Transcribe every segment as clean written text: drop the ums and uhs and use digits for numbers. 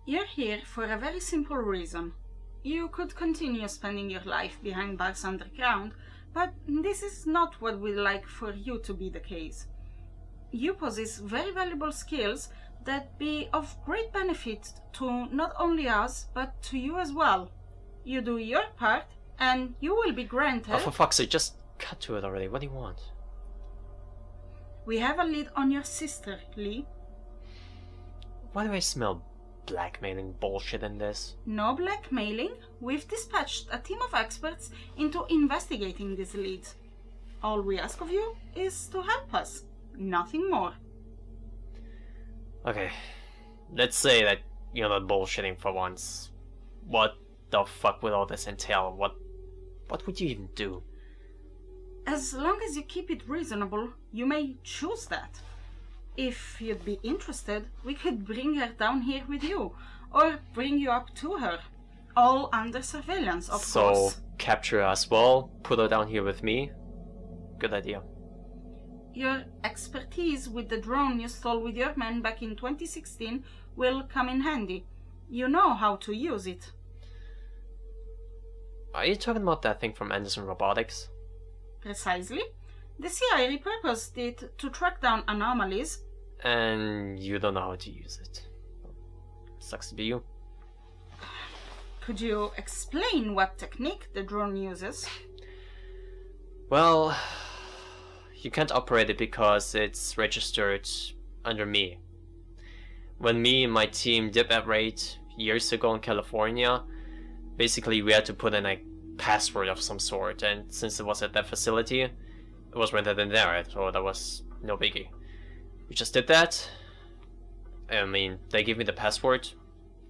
You're here for a very simple reason. You could continue spending your life behind bars underground, but this is not what we'd like for you to be the case. You possess very valuable skills that be of great benefit to not only us, but to you as well. You do your part, and you will be granted... Oh, for fuck's sake, just cut to it already. What do you want? We have a lead on your sister, Lee. Why do I smell blackmailing bullshit in this? No blackmailing. We've dispatched a team of experts into investigating these leads. All we ask of you is to help us. Nothing more. Okay, let's say that you're not bullshitting for once. What the fuck would all this entail? What would you even do? As long as you keep it reasonable, you may choose that. If you'd be interested, we could bring her down here with you, or bring you up to her. All under surveillance, of course. So, capture her as well, put her down here with me? Good idea. Your expertise with the drone you stole with your men back in 2016 will come in handy. You know how to use it. Are you talking about that thing from Anderson Robotics? Precisely. The CIA repurposed it to track down anomalies. And you don't know how to use it. Sucks to be you. Could you explain what technique the drone uses? Well, you can't operate it because it's registered under me. When me and my team did that raid years ago in California, basically we had to put in a password of some sort, and since it was at that facility, it was rented in there, so that was no biggie. We just did that. I mean, they gave me the password,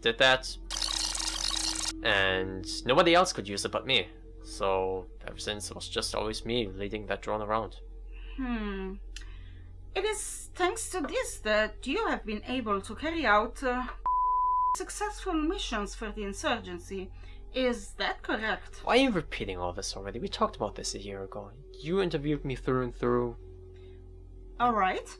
did that, and nobody else could use it but me. So ever since, it was just always me leading that drone around. It is thanks to this that you have been able to carry out successful missions for the insurgency. Is that correct? Why are you repeating all this already? We talked about this a year ago. You interviewed me through and through. Alright.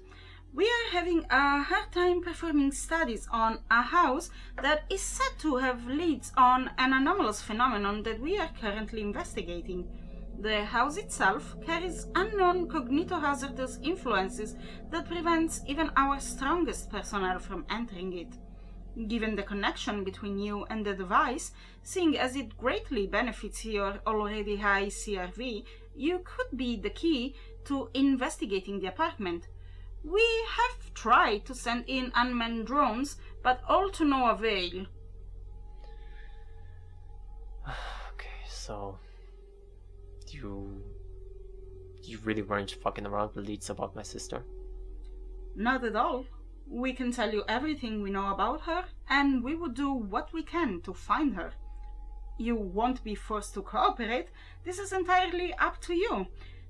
We are having a hard time performing studies on a house that is said to have leads on an anomalous phenomenon that we are currently investigating. The house itself carries unknown cognitohazardous influences that prevents even our strongest personnel from entering it. Given the connection between you and the device, seeing as it greatly benefits your already high CRV, you could be the key to investigating the apartment. We have tried to send in unmanned drones, but all to no avail. Okay, so... You really weren't fucking around with leads about my sister? Not at all. We can tell you everything we know about her, and we would do what we can to find her. You won't be forced to cooperate. This is entirely up to you.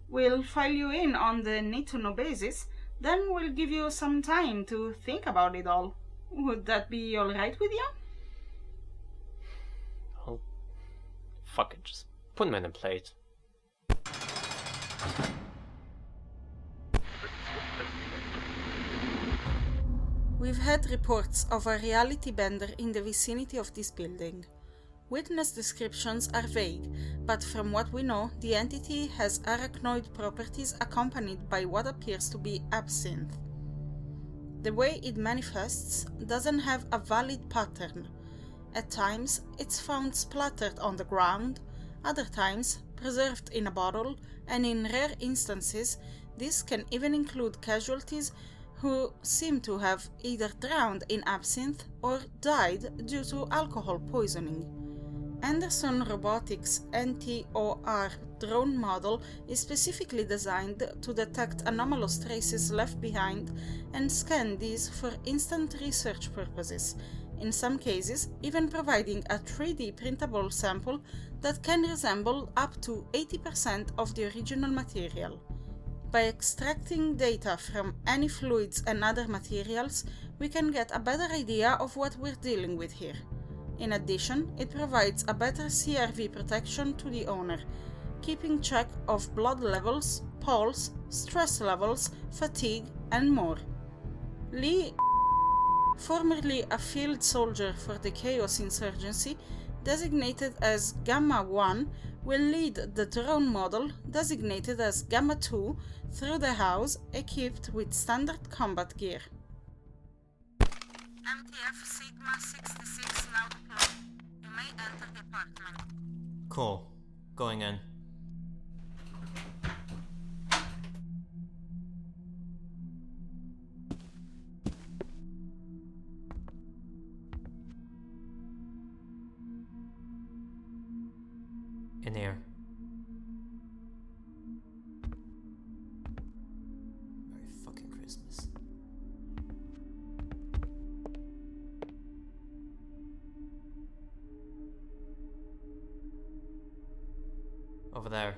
We'll file you in on the need-to-know basis, then we'll give you some time to think about it all. Would that be alright with you? Well, fuck it, just put him in a plate. We've had reports of a reality bender in the vicinity of this building. Witness descriptions are vague, but from what we know, the entity has arachnoid properties accompanied by what appears to be absinthe. The way it manifests doesn't have a valid pattern. At times, it's found splattered on the ground, other times preserved in a bottle, and in rare instances, this can even include casualties who seem to have either drowned in absinthe or died due to alcohol poisoning. Anderson Robotics NTOR drone model is specifically designed to detect anomalous traces left behind and scan these for instant research purposes, in some cases even providing a 3D printable sample that can resemble up to 80% of the original material. By extracting data from any fluids and other materials, we can get a better idea of what we're dealing with here. In addition, it provides a better CRV protection to the owner, keeping track of blood levels, pulse, stress levels, fatigue, and more. Lee, formerly a field soldier for the Chaos Insurgency, designated as Gamma 1, will lead the drone model, designated as Gamma 2, through the house equipped with standard combat gear. MTF Sigma-66 now deployed. You may enter the apartment. Cool. Going in. In here. Merry fucking Christmas. Over there.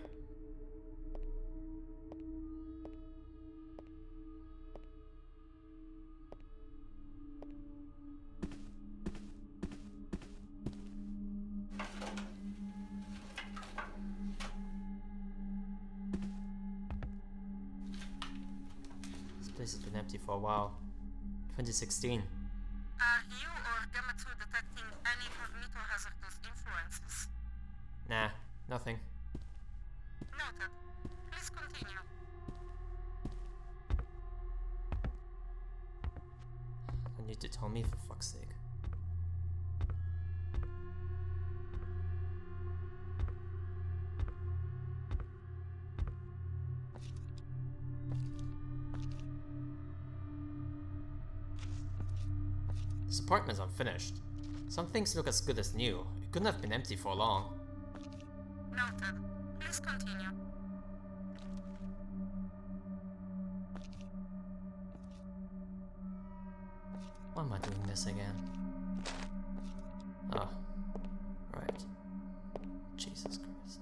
This place has been empty for a while. 2016. Are you or Gamma 2 detecting any magnetohazardous influences? Nah, nothing. Noted. Please continue. I need to tell me for fuck's sake. This apartment's unfinished. Some things look as good as new. It couldn't have been empty for long. Noted. Please continue. Why am I doing this again? Oh, right. Jesus Christ.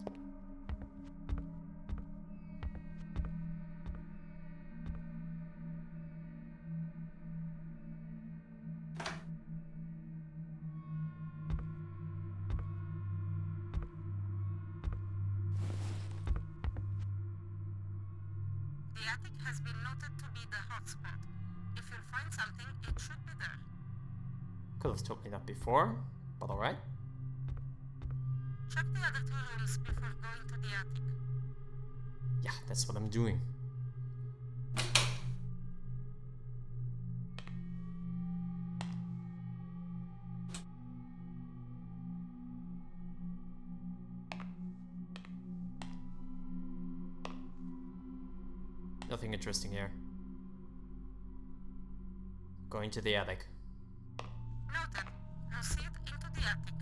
The attic has been noted to be the hotspot. If you'll find something, it should be there. Could have told me that before, but alright. Check the other two rooms before going to the attic. Yeah, that's what I'm doing. Nothing interesting here. Going to the attic. Noted. Proceed into the attic.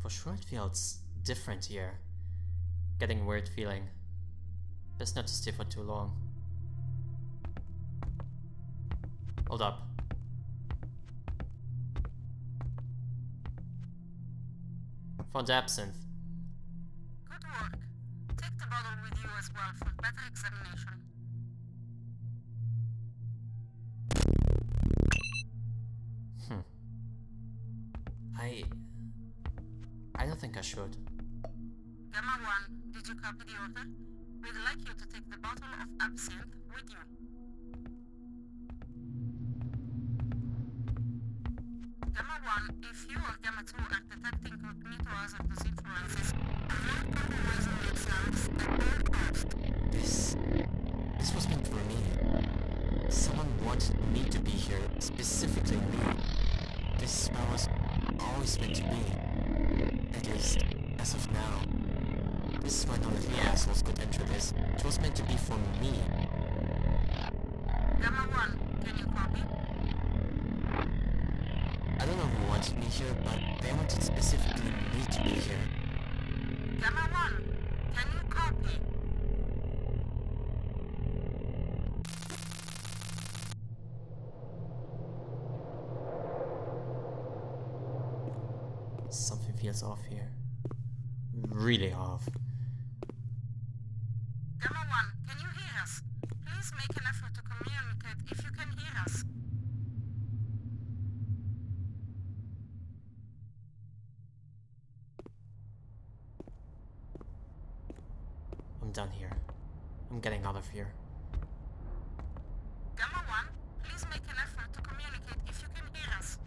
For sure it feels different here. Getting a weird feeling. Best not to stay for too long. Hold up. Found absinthe. Good work. Take the bottle with you as well for better examination. I don't think I should. Gamma 1, did you copy the order? We'd like you to take the bottle of absinthe with you. Gamma 1, if you or Gamma 2 are detecting magnetohazardous influences, do not compromise yourself This was meant for me. Someone wanted me to be here, specifically me. This spell was always meant to be. At least, as of now. This is why none of the assholes could enter this. It was meant to be for me. Gamma 1, can you copy? I don't know who wanted me here, but they wanted specifically me to be here. Gamma 1, can you copy? Something feels off here. Really off. Gamma 1, can you hear us? Please make an effort to communicate if you can hear us. I'm done here. I'm getting out of here. Gamma 1, please make an effort to communicate if you can hear us.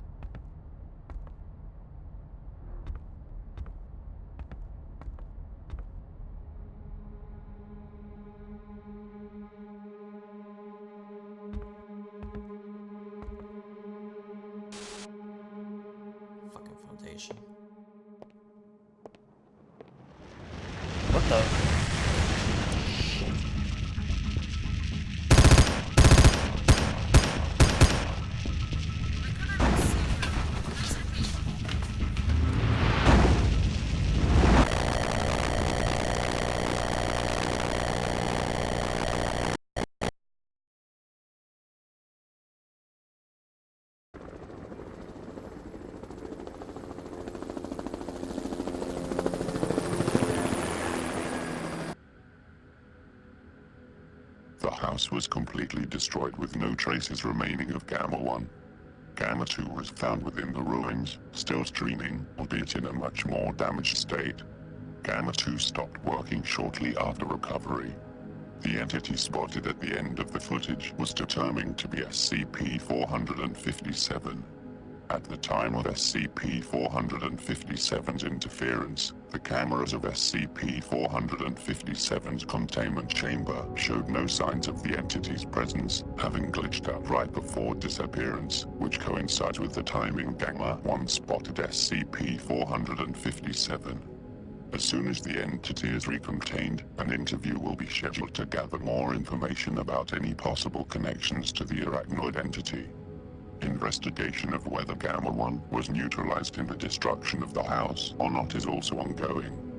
Fucking Foundation. What the? The house was completely destroyed with no traces remaining of Gamma 1. Gamma 2 was found within the ruins, still streaming, albeit in a much more damaged state. Gamma 2 stopped working shortly after recovery. The entity spotted at the end of the footage was determined to be SCP-457. At the time of SCP-457's interference, the cameras of SCP-457's containment chamber showed no signs of the entity's presence, having glitched out right before disappearance, which coincides with the timing Gamma 1 spotted SCP-457. As soon as the entity is recontained, an interview will be scheduled to gather more information about any possible connections to the arachnoid entity. Investigation of whether Gamma 1 was neutralized in the destruction of the house or not is also ongoing.